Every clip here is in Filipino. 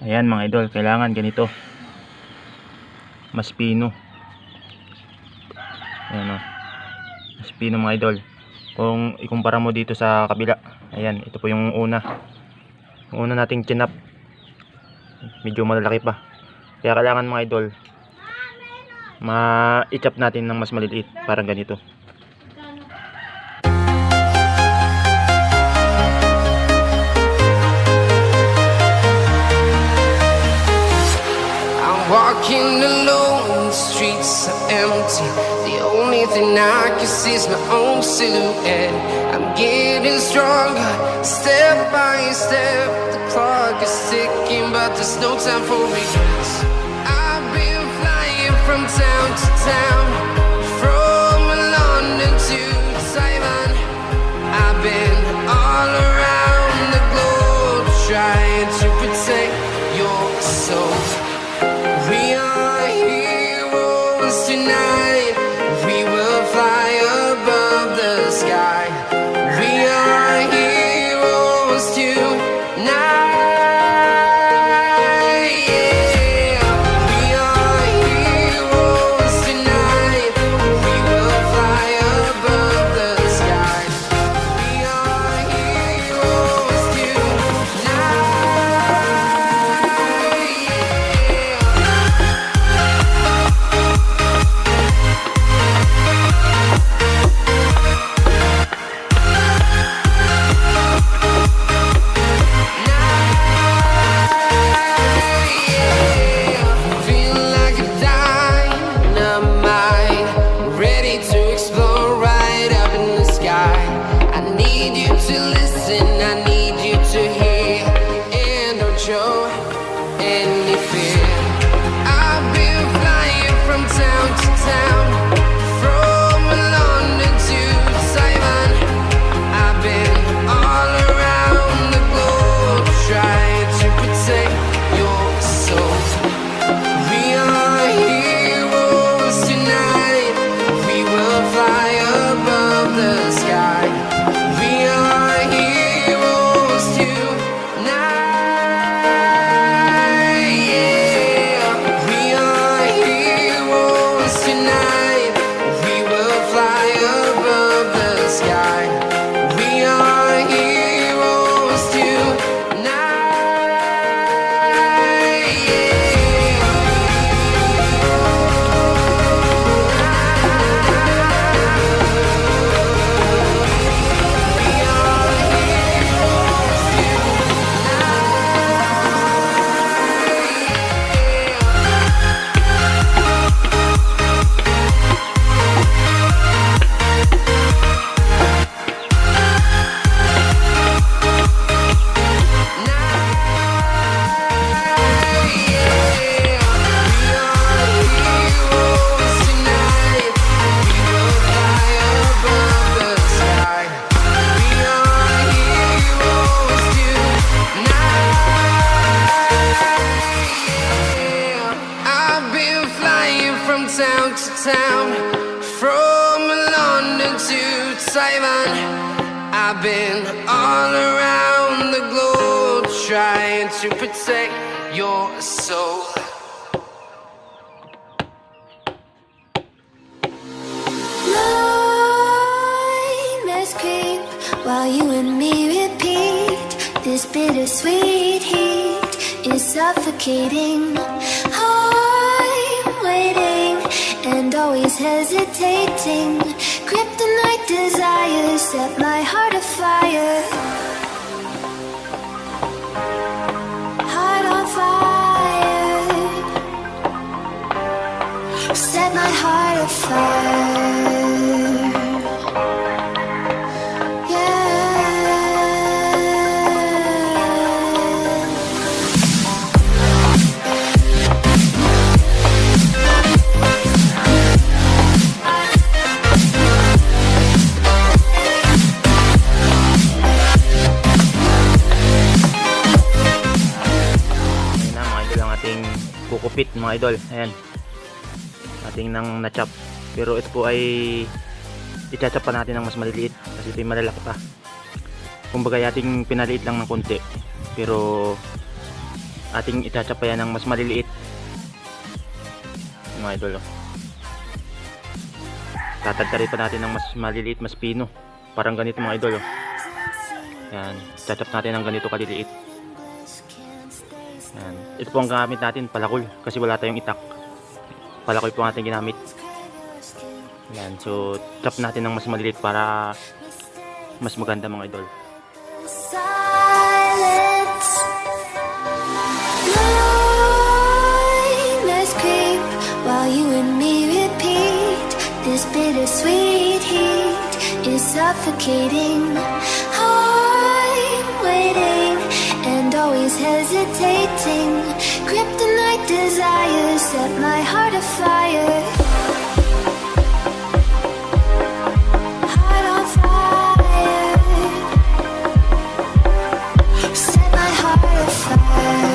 Ayan mga idol, kailangan ganito. Mas pino. Ayan o. Mas pino mga idol. Kung ikumpara mo dito sa kabila. Ayan, ito po yung una. Yung una nating chinap. Medyo malalaki pa. Kaya kailangan mga idol, ma-i-chop natin ng mas maliliit. Parang ganito. Walking alone, the streets are empty. The only thing I can see is my own silhouette. I'm getting stronger, step by step. The clock is ticking, but there's no time for regrets. I've been flying from town to town, from London to Taiwan. I've been all around the globe, trying to protect your soul. We are heroes tonight. We will fly above the sky. We are heroes tonight. Yeah. We are heroes tonight. We will fly above the sky. We are heroes tonight. From London to Taiwan, I've been all around the globe, trying to protect your soul. Nightmares creep while you and me repeat. This bittersweet heat is suffocating. I'm waiting and always hesitating. Kryptonite desires set my heart afire. Heart on fire. Set my heart afire. Cocopeat mga idol, ayan ating nang na-chop, pero ito po ay i-chop pa natin ng mas maliliit kasi ito yung malalaki pa. Kumbaga ating pinaliit lang ng konti, pero ating itachap pa yan ng mas maliliit mga idol. Tatagtarin pa natin ng mas maliliit, mas pino, parang ganito mga idol. Yan, itachap natin ng ganito kaliliit. Yan. Ito po ang gamit natin, palakol, kasi wala tayong itak. Palakol po natin ginamit. Yan, so chop natin ng mas maliliit para mas maganda mga idol. Silence. Nightmares creep while you and me repeat. This bittersweet heat is suffocating. I'm waiting and always hesitating. Kryptonite desires set my heart afire. Heart on fire. Set my heart afire.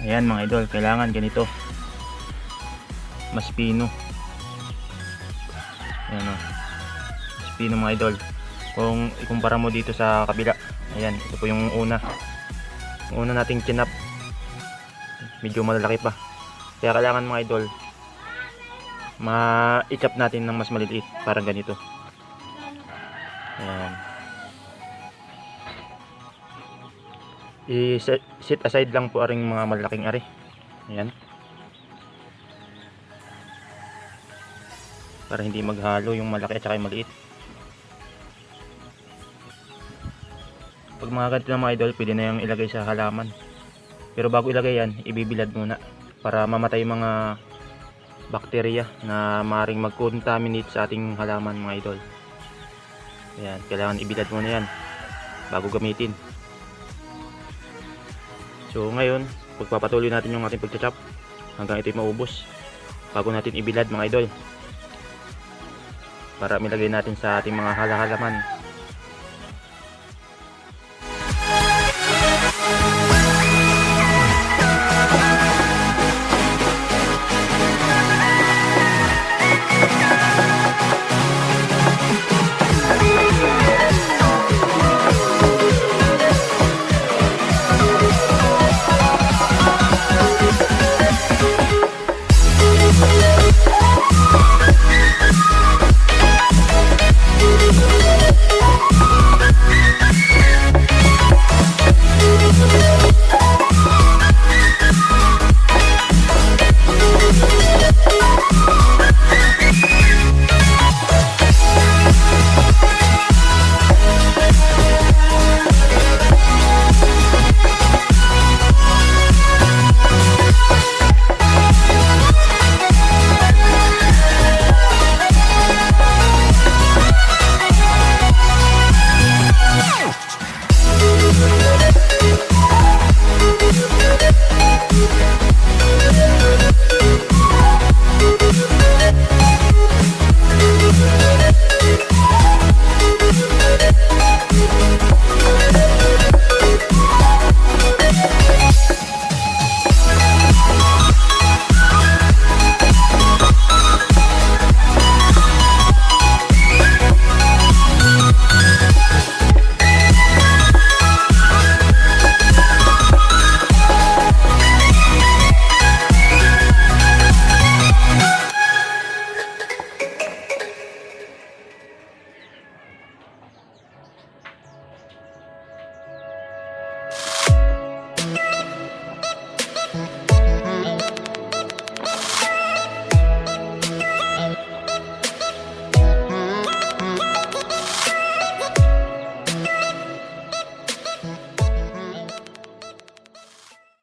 Ayan mga idol, kailangan ganito, mas pino. Ayan o, mas pino mga idol. Kung ikumpara mo dito sa kabila, ayan, ito po yung una nating chinap, medyo malalaki pa, kaya kailangan mga idol ma-chop natin ng mas maliliit, parang ganito. Ayan, i-set aside lang po aring mga malalaking ari Ayan. Para hindi maghalo yung malaki at saka yung maliit. Pag mga ganito na mga idol, pwede na yung ilagay sa halaman. Pero bago ilagay yan, ibibilad muna para mamatay yung mga bakterya na maaaring mag-contaminate sa ating halaman mga idol. Ayan, kailangan ibilad muna yan bago gamitin. So ngayon, pagpapatuloy natin yung ating pagchachop hanggang ito'y maubos bago natin ibilad mga idol, para milagay natin sa ating mga halaman.